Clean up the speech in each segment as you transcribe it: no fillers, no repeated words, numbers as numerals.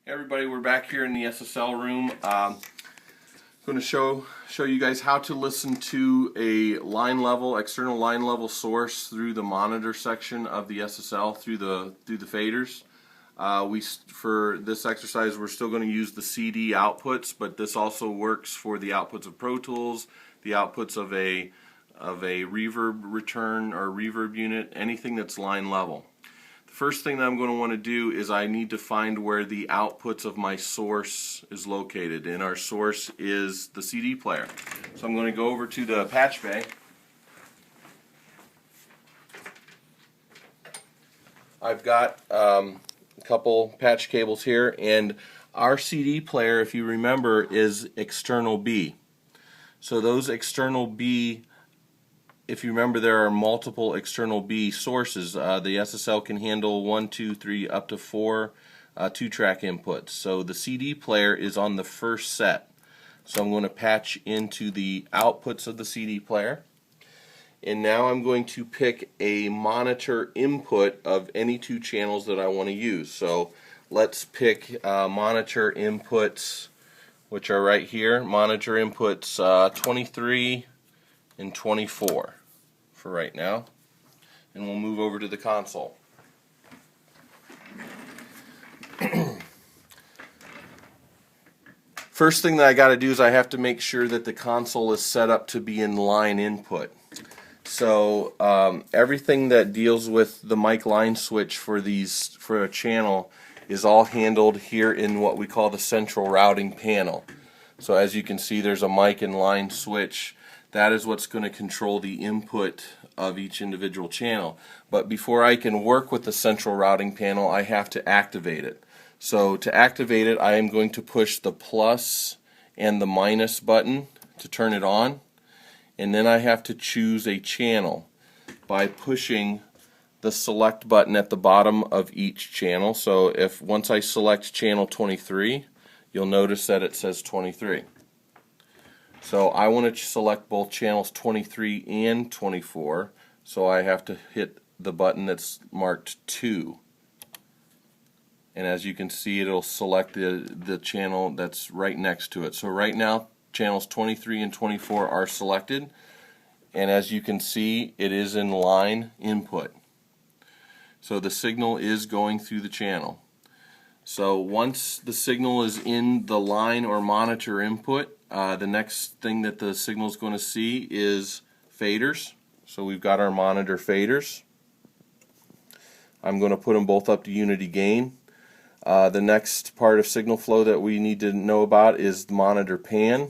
Hey everybody, we're back here in the SSL room. I'm going to show you guys how to listen to a external line level source through the monitor section of the SSL through the faders. For this exercise, we're still going to use the CD outputs, but this also works for the outputs of Pro Tools, the outputs of a reverb return or reverb unit, anything that's line level. First thing that I'm going to want to do is I need to find where the outputs of my source is located, and our source is the CD player. So I'm going to go over to the patch bay. I've got a couple patch cables here, and our CD player, if you remember, is external B. So those external B, if you remember, there are multiple external B sources. The SSL can handle 1, 2, 3, up to 4 2-track inputs. So the CD player is on the first set. So I'm going to patch into the outputs of the CD player. And now I'm going to pick a monitor input of any two channels that I want to use. So let's pick monitor inputs, which are right here. Monitor inputs 23 and 24 for right now, and we'll move over to the console. First thing that I got to do is I have to make sure that the console is set up to be in line input. So everything that deals with the mic line switch for a channel is all handled here in what we call the central routing panel. So as you can see, there's a mic and line switch. That is what's going to control the input of each individual channel. But before I can work with the central routing panel, I have to activate it. So to activate it, I am going to push the plus and the minus button to turn it on. And then I have to choose a channel by pushing the select button at the bottom of each channel. So once I select channel 23, you'll notice that it says 23. So I want to select both channels 23 and 24, so I have to hit the button that's marked 2. And as you can see, it'll select the channel that's right next to it. So right now, channels 23 and 24 are selected, and as you can see, it is in line input. So the signal is going through the channel. So once the signal is in the line or monitor input, the next thing that the signal is going to see is faders. So we've got our monitor faders. I'm going to put them both up to unity gain. The next part of signal flow that we need to know about is the monitor pan.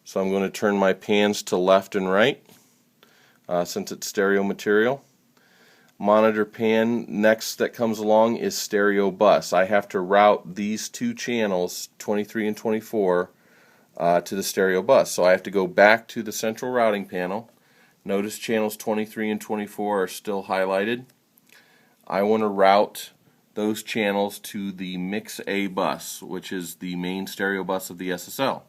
So I'm going to turn my pans to left and right since it's stereo material. Monitor pan next that comes along is stereo bus. I have to route these two channels, 23 and 24, to the stereo bus. So I have to go back to the central routing panel. Notice channels 23 and 24 are still highlighted. I want to route those channels to the Mix A bus, which is the main stereo bus of the SSL.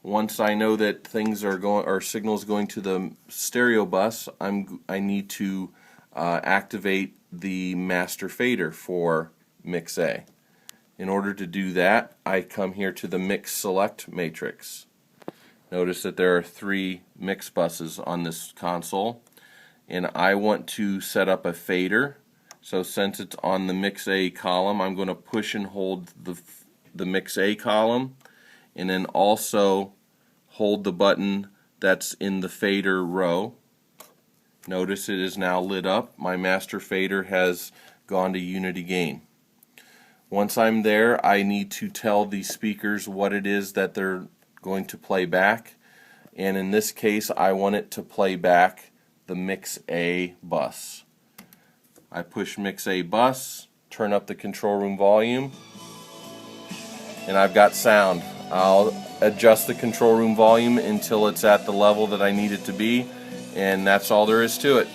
Once I know that signals going to the stereo bus, I need to activate the master fader for Mix A. In order to do that, I come here to the mix select matrix. Notice that there are 3 mix buses on this console, and I want to set up a fader. So since it's on the Mix A column, I'm going to push and hold the Mix A column, and then also hold the button that's in the fader row. Notice it is now lit up. My master fader has gone to unity gain. Once I'm there, I need to tell the speakers what it is that they're going to play back, and in this case I want it to play back the Mix A bus. I push Mix A bus, turn up the control room volume, and I've got sound. I'll adjust the control room volume until it's at the level that I need it to be, and that's all there is to it.